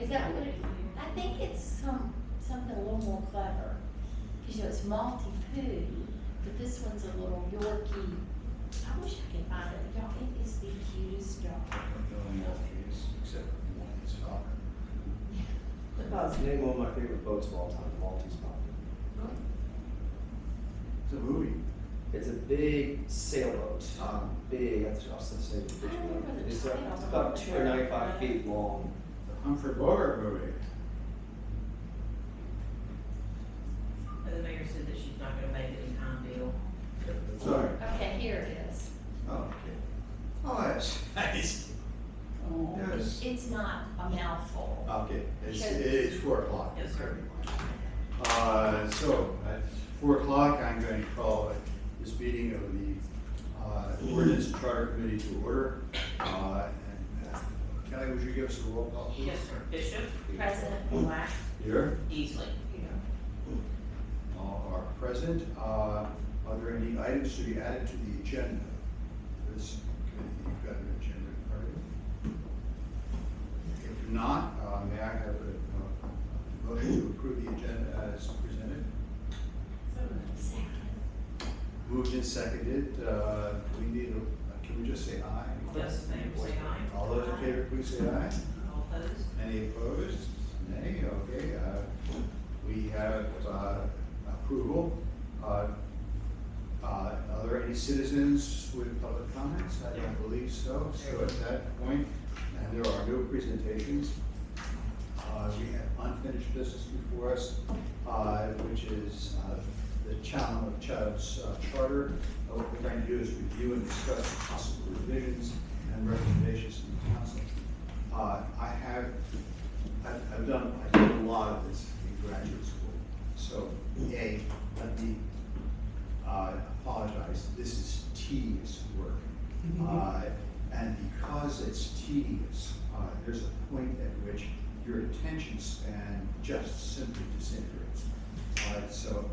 Is that what it, I think it's something a little more clever. Cause you know, it's multi-poo, but this one's a little Yorkie. I wish I could find it, y'all, it is the cutest dog. Knowing Maltese, except for one is Falcon. Name one of my favorite boats of all time, the Maltese Falcon. It's a movie. It's a big sailboat. Big, I'll say the picture. I remember the It's title. about 295 feet long. The Humphrey Bogart movie. The mayor said that she's not gonna make it in time deal. Sorry. Okay, here it is. Oh, okay. Oh, that's nice. Oh. Yes. It's not a mouthful. Okay, it's, Sure. it is 4 o'clock. Yes, sir. So at 4 o'clock, I'm going to call this meeting of the Ordinance and Charter Committee to order. Kelly, would you give us a roll call, please? Yes, sir. Bishop. President Black. Here. Easley. All are present. Are there any items to be added to the agenda? This committee, you've got an agenda, already. If not, may I have a motion to approve the agenda as presented? second. Moved and seconded. We need can we just say aye? Yes, ma'am, say aye. All those in favor, please say aye. All opposed? Any opposed? Nay, okay. We have approval. Are there any citizens with public comments? I don't believe so. So at that point, and there are no presentations, we have unfinished business before us, which is the Chad's charter. What we're trying to do is review and discuss possible revisions and recommendations from the council. I've done a lot of this in graduate school. So, let me apologize. This is tedious work. And because it's tedious, there's a point at which your attention span just simply disintegrates. So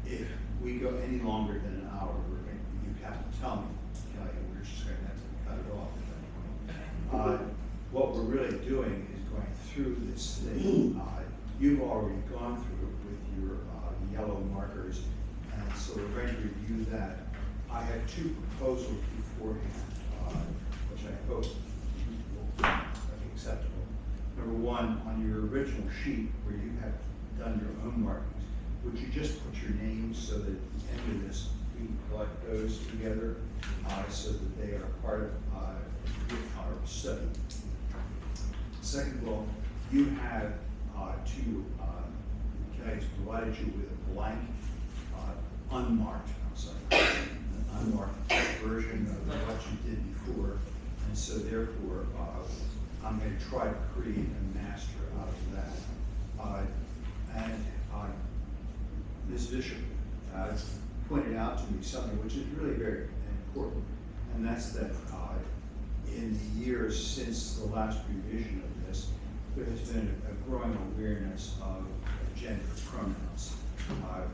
if we go any longer than an hour, you have to tell me, Kelly, we're just going to have to cut it off at that point. What we're really doing is going through this thing. You've already gone through it with your yellow markers, and so we're going to review that. I have two proposals beforehand, which I hope will be acceptable. Number one, on your original sheet where you have done your own markings, would you just put your names so that at the end of this, we can collect those together so that they are part of our study. Second of all, you have Kelly's provided you with a blank, unmarked, an unmarked version of what you did before. And so therefore, I'm going to try to create a master out of that. And Ms. Bishop pointed out to me something which is really very important, and that's that in the years since the last revision of this, there has been a growing awareness of gender pronouns,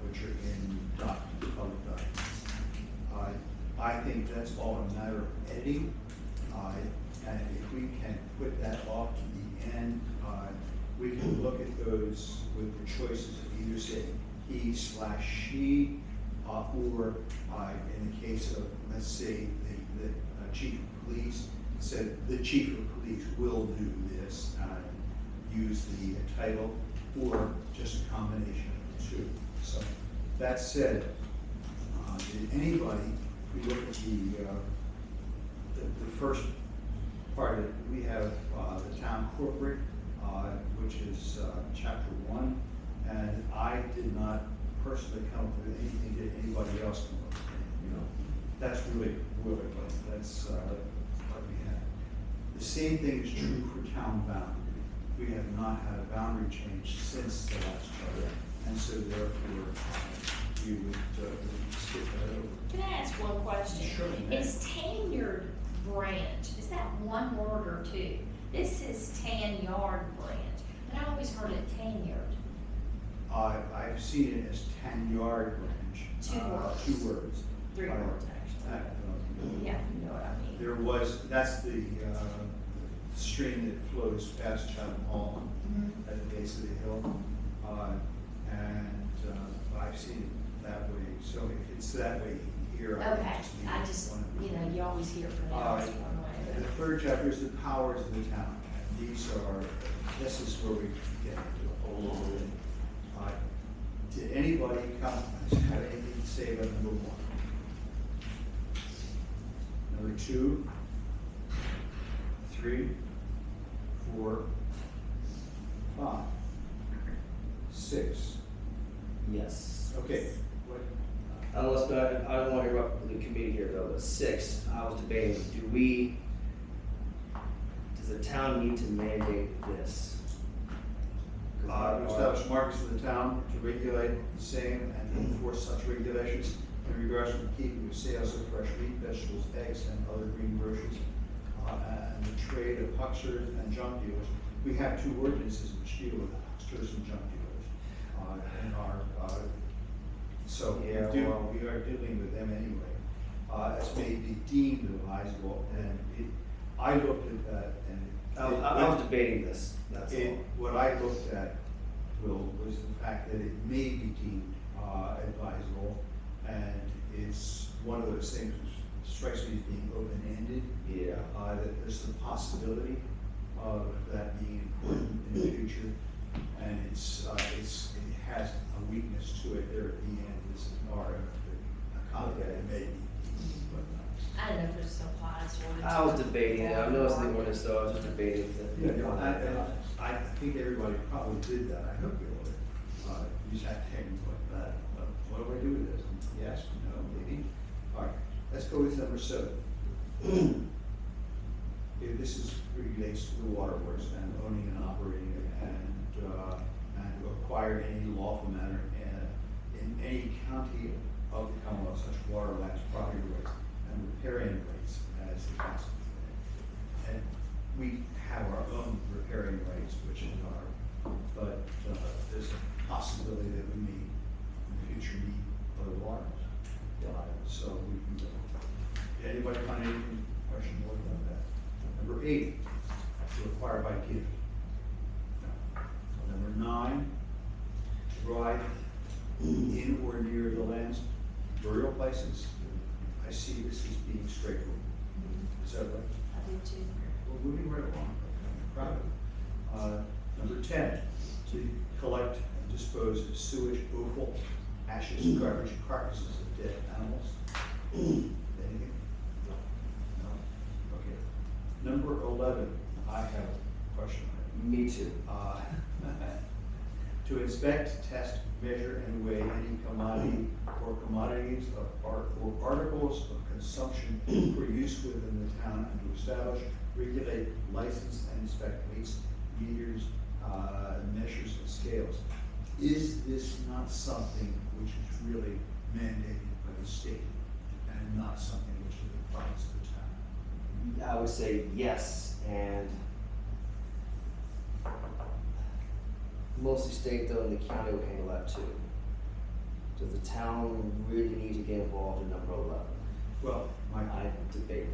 which are in public documents. I think that's all a matter of editing, and if we can put that off to the end, we can look at those with the choices of either saying he/she, or in the case of, let's say, the chief of police, said the chief of police will do this, use the title, or just a combination of the two. So that said, did anybody, if we look at the first part of it, we have the town corporate, which is chapter 1, and I did not personally come up with anything. Did anybody else come up with anything? You know, that's really boilerplate. That's what we have. The same thing is true for town boundary. We have not had a boundary change since the last charter, and so therefore you would skip that over. Can I ask one question? Sure. Is tenured branch, is that one word or two? This is tan yard branch, and I always heard it tenured. I've seen it as 10-yard branch. 2 words. 2 words. 3 words, actually. Yeah, you know what I mean. There was, that's the stream that flows past Chatham Hall Mhm. at the base of the hill. I've seen it that way, so if it's that way here, I would Okay, just leave I it just, one. you know, you always hear pronounced one way. The third chapter is the powers of the town, and this is where we get into a whole lot of it. Did anybody have anything to say about number one? Number 2, 3, 4, 5, 6. Yes. Okay, what, Unless, but I don't want to interrupt the committee here though, but 6, I was debating, does the town need to mandate this? to establish markets in the town to regulate the same and to enforce such regulations in regards to the keeping of sales of fresh meat, vegetables, eggs, and other green groceries, and the trade of hucksters and junk dealers. We have 2 ordinances which deal with hucksters and junk dealers in our, so we Yeah, well- we are dealing with them anyway. As may be deemed advisable, and I looked at that and. I was debating this, that's all. What I looked at, Will, was the fact that it may be deemed advisable, and it's one of those things which strikes me as being open-ended. Yeah. That there's the possibility of that being important in the future, and it has a weakness to it there at the end, this is a comment that it may be deemed, but not. I don't know if it just applies or. I was debating it, I noticed the ordinance though, I was just debating Yeah, the. I think everybody probably did that, I hope you would. You sat there and went, what do I do with this? Yes, no, maybe. All right, let's go with number 7. This relates to the water works and owning and operating it and acquire any lawful manner in any county of the Commonwealth such water, lands, property rights, and riparian rights as the council. And we have our own riparian rights, which are, but there's a possibility that we may in the future need other waters. So we can go. Did anybody find anything questionable about that? Number 8, to acquire by gift. No. Number 9, to provide in or near the land's burial places. I see this as being straightforward. Is that right? I do too. We're moving right along. I'm proud of it. Number 10, to collect and dispose of sewage, offal, ashes, garbage, carcasses of dead animals. Anything? No? Okay. Number 11, I have a question on Me too. it. To inspect, test, measure, and weigh any commodity or commodities or articles of consumption for use within the town, and to establish, regulate, license, and inspect weights, meters, measures, and scales. Is this not something which is really mandated by the state and not something which is a province of the town? I would say yes, and mostly state though, and the county would handle that too. Does the town really need to get involved in number 11? Well, my I debate that.